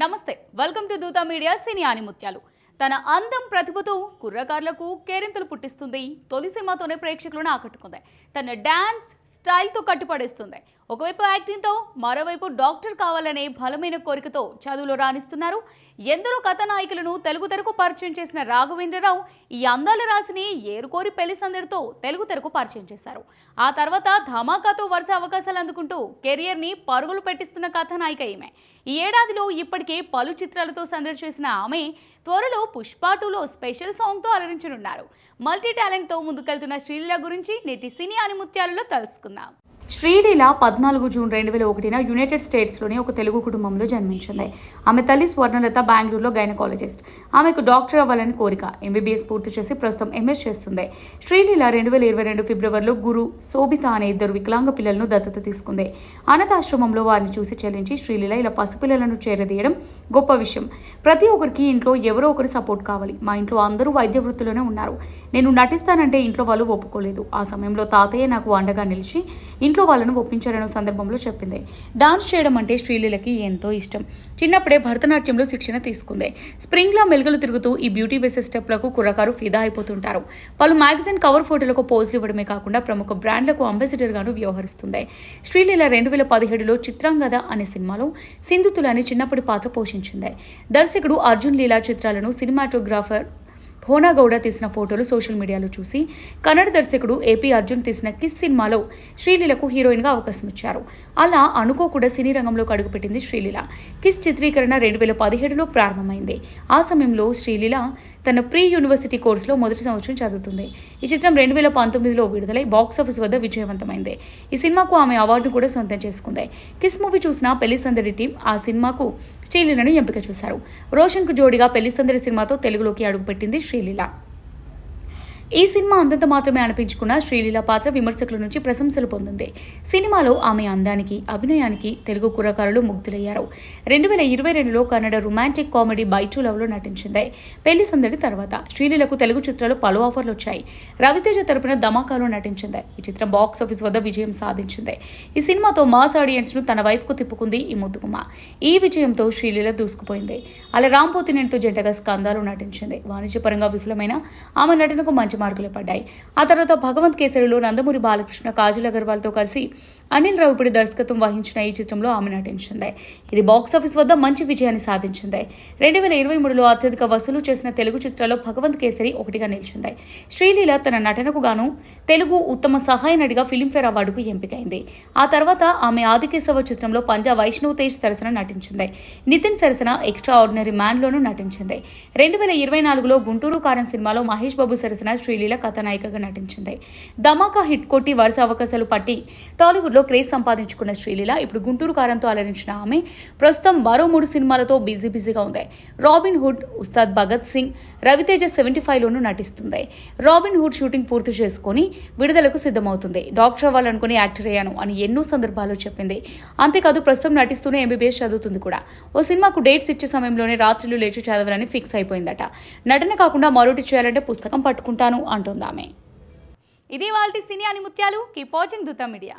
నమస్తే, welcome to Dootha media సినీ ఆనిముత్యాలు. తన అందం ప్రతిభతో కుర్రకారులకు కేరింతలు పుట్టిస్తుంది. తొలి సినిమాతోనే ప్రేక్షకులను ఆకట్టుకుంది. తన డాన్స్ స్టైల్తో కట్టుపడేస్తుంది. ఒకవైపు యాక్టింగ్తో, మరోవైపు డాక్టర్ కావాలనే బలమైన కోరికతో చదువులో రాణిస్తున్నారు. ఎందరో కథానాయకులను తెలుగు తెరకు పరిచయం చేసిన రాఘవేంద్రరావు ఈ అందాల రాశిని ఏరుకోరి పెళ్లి సందడితో తెలుగు తెరకు పరిచయం చేశారు. ఆ తర్వాత ధమాకాతో వరుస అవకాశాలు అందుకుంటూ కెరియర్ని పరుగులు పెట్టిస్తున్న కథానాయిక ఈమె. ఈ ఏడాదిలో ఇప్పటికే పలు చిత్రాలతో సందడి చేసిన ఆమె త్వరలో పుష్ప 2లో స్పెషల్ సాంగ్తో అలరించనున్నారు. మల్టీ టాలెంట్తో ముందుకెళ్తున్న శ్రీలీల గురించి నేటి సినీ ఆనిముత్యాలలో తెలుసుకుందాం. శ్రీలీల 14 జూన్ 2001 యునైటెడ్ స్టేట్స్లోని ఒక తెలుగు కుటుంబంలో జన్మించింది. ఆమె తల్లి స్వర్ణలత బెంగళూరులో గైనకాలజిస్ట్. ఆమెకు డాక్టర్ అవ్వాలని కోరిక. ఎంబీబీఎస్ పూర్తి చేసి ప్రస్తుతం ఎంఎస్ చేస్తుంది. శ్రీలీల 2022 ఫిబ్రవరిలో గురు, శోభిత అనే ఇద్దరు వికలాంగ పిల్లలను దత్తత తీసుకుంది. అనాథాశ్రమంలో వారిని చూసి చెల్లించి శ్రీలీల ఇలా పసిపిల్లలను చేరదీయడం గొప్ప విషయం. ప్రతి ఒక్కరికి ఇంట్లో ఎవరో ఒకరు సపోర్ట్ కావాలి. మా ఇంట్లో అందరూ వైద్య వృత్తిలోనే ఉన్నారు. నేను నటిస్తానంటే ఇంట్లో వాళ్ళు ఒప్పుకోలేదు. ఆ సమయంలో తాతయ్య నాకు అండగా నిలిచి ఇంట్లో వాళ్ళను ఒప్పించారన్న సందర్భంలో చెప్పింది. డాన్స్ చేయడం అంటే శ్రీలీలకి ఎంతో ఇష్టం. చిన్నప్పుడే భరతనాట్యంలో శిక్షణ తీసుకుంది. స్ప్రింగ్లా మెలుగులు తిరుగుతూ ఈ బ్యూటీ బేసిస్ స్టెప్లకు కుర్రకారు ఫిదా అయిపోతుంటారు. పలు మ్యాగజైన్ కవర్ ఫోటోలకు పోజులు ఇవ్వడమే కాకుండా ప్రముఖ బ్రాండ్లకు అంబాసిడర్ గాను వ్యవహరిస్తుంది. శ్రీలీల 2017లో చిత్రాంగద అనే సినిమాలో సింధుతులని చిన్నప్పటి పాత్ర పోషించింది. దర్శకుడు అర్జున్ లీలా చిత్రాలను సినిమాటోగ్రాఫర్ భోనాగౌడ తీసిన ఫోటోలు సోషల్ మీడియాలో చూసి కన్నడ దర్శకుడు ఏపీ అర్జున్ తీసిన కిస్ సినిమాలో శ్రీలీలకు హీరోయిన్గా అవకాశం ఇచ్చారు. అలా అనుకోకుండా సినీ రంగంలోకి అడుగుపెట్టింది శ్రీలీల. కిస్ చిత్రీకరణ 2017లో ప్రారంభమైంది. ఆ సమయంలో శ్రీలీల తన ప్రీ యూనివర్సిటీ కోర్సులో మొదటి సంవత్సరం చదువుతుంది. ఈ చిత్రం 2019లో విడుదలై బాక్సాఫీస్ వద్ద విజయవంతమైంది. ఈ సినిమాకు ఆమె అవార్డును కూడా సొంతం చేసుకుంది. కిస్ మూవీ చూసిన పెళ్లి సందడి టీం ఆ సినిమాకు శ్రీలీలను ఎంపిక చేశారు. రోషన్ కు జోడిగా పెళ్లి సందడి సినిమాతో తెలుగులోకి అడుగుపెట్టింది శ్రీలీల. ఈ సినిమా అంతంత మాత్రమే అనిపించుకున్న శ్రీలీల పాత్ర విమర్శకుల నుంచి ప్రశంసలు పొందింది. సినిమాలో ఆమె అందానికి, అభినయానికి తెలుగు కుర్రకారులు ముగ్ధులయ్యారు. 2022లో Kannada romantic comedy bye two లవ్లో నటించింది. పెళ్లి సందడి తర్వాత శ్రీలీలకు తెలుగు చిత్రాలు పలు ఆఫర్లు వచ్చాయి. రవితేజ తరపున ధమాకాలో నటించింది. ఈ చిత్రం బాక్సాఫీస్ వద్ద విజయం సాధించింది. ఈ సినిమాతో మాస్ ఆడియన్స్ ను తన వైపుకు తిప్పుకుంది ఈ ముద్దుగుమ్మ. ఈ విజయంతో శ్రీలీల దూసుకుపోయింది. అలా రాంపోతినేనితో జంటగా స్కందాలో నటించింది. వాణిజ్యపరంగా విఫలమైన ఆమె నటనకు మంచి మార్కులు పడ్డాయి. ఆ తర్వాత భగవంత్ కేసరిలో నందమూరి బాలకృష్ణ, కాజల్ అగర్వాల్తో కలిసి అనిల్ రావిపూడి దర్శకత్వం వహించిన ఈ చిత్రంలో ఆమె నటించింది. ఇది బాక్సాఫీస్ వద్ద మంచి విజయాన్ని సాధించింది. 2023లో అత్యధిక వసూలు చేసిన తెలుగు చిత్రాల్లో భగవంత్ కేసరి ఒకటిగా నిలిచింది. శ్రీలీల తన నటనకు గాను తెలుగు ఉత్తమ సహాయ నటిగా ఫిలింఫేర్ అవార్డుకు ఎంపికైంది. ఆ తర్వాత ఆమె ఆదికేశవ చిత్రంలో పంజా వైష్ణవ్ తేజ్ సరసన నటించింది. నితిన్ సరసన ఎక్స్ట్రా ఆర్డినరీ మ్యాన్ లోనూ నటించింది. 2024లో గుంటూరు కారం సినిమాలో మహేష్ బాబు సరసన శ్రీలీల కథానాయికగా నటించింది. ధమాకా హిట్ కొట్టి వరుస అవకాశాలు పట్టి టాలీవుడ్లో క్రేజ్ సంపాదించుకున్న శ్రీలీల ఇప్పుడు గుంటూరు కారంతో అలరించిన ఆమె ప్రస్తుతం మరో 3 సినిమాలతో బిజీగా ఉంది. రాబిన్ హుడ్, ఉస్తాద్ భగత్ సింగ్, రవితేజ 75లోనూ నటిస్తుంది. రాబిన్ హుడ్ షూటింగ్ పూర్తి చేసుకుని విడుదలకు సిద్ధమవుతుంది. డాక్టర్ అవ్వాలనుకుని యాక్టర్ అయ్యాను అని ఎన్నో సందర్భాల్లో చెప్పింది. అంతేకాదు ప్రస్తుతం నటిస్తూనే ఎంబీబీఎస్ చదువుతుంది కూడా. ఓ సినిమాకు డేట్స్ ఇచ్చే సమయంలోనే రాత్రులు లేచి చదవాలని ఫిక్స్ అయిపోయిందట. నటన కాకుండా మరోటి చేయాలంటే పుస్తకం పట్టుకుంటాను అంటుందామె. ఇది వాళ్ళ సినీ ఆనిముత్యాలు. Keep watching Dootha media.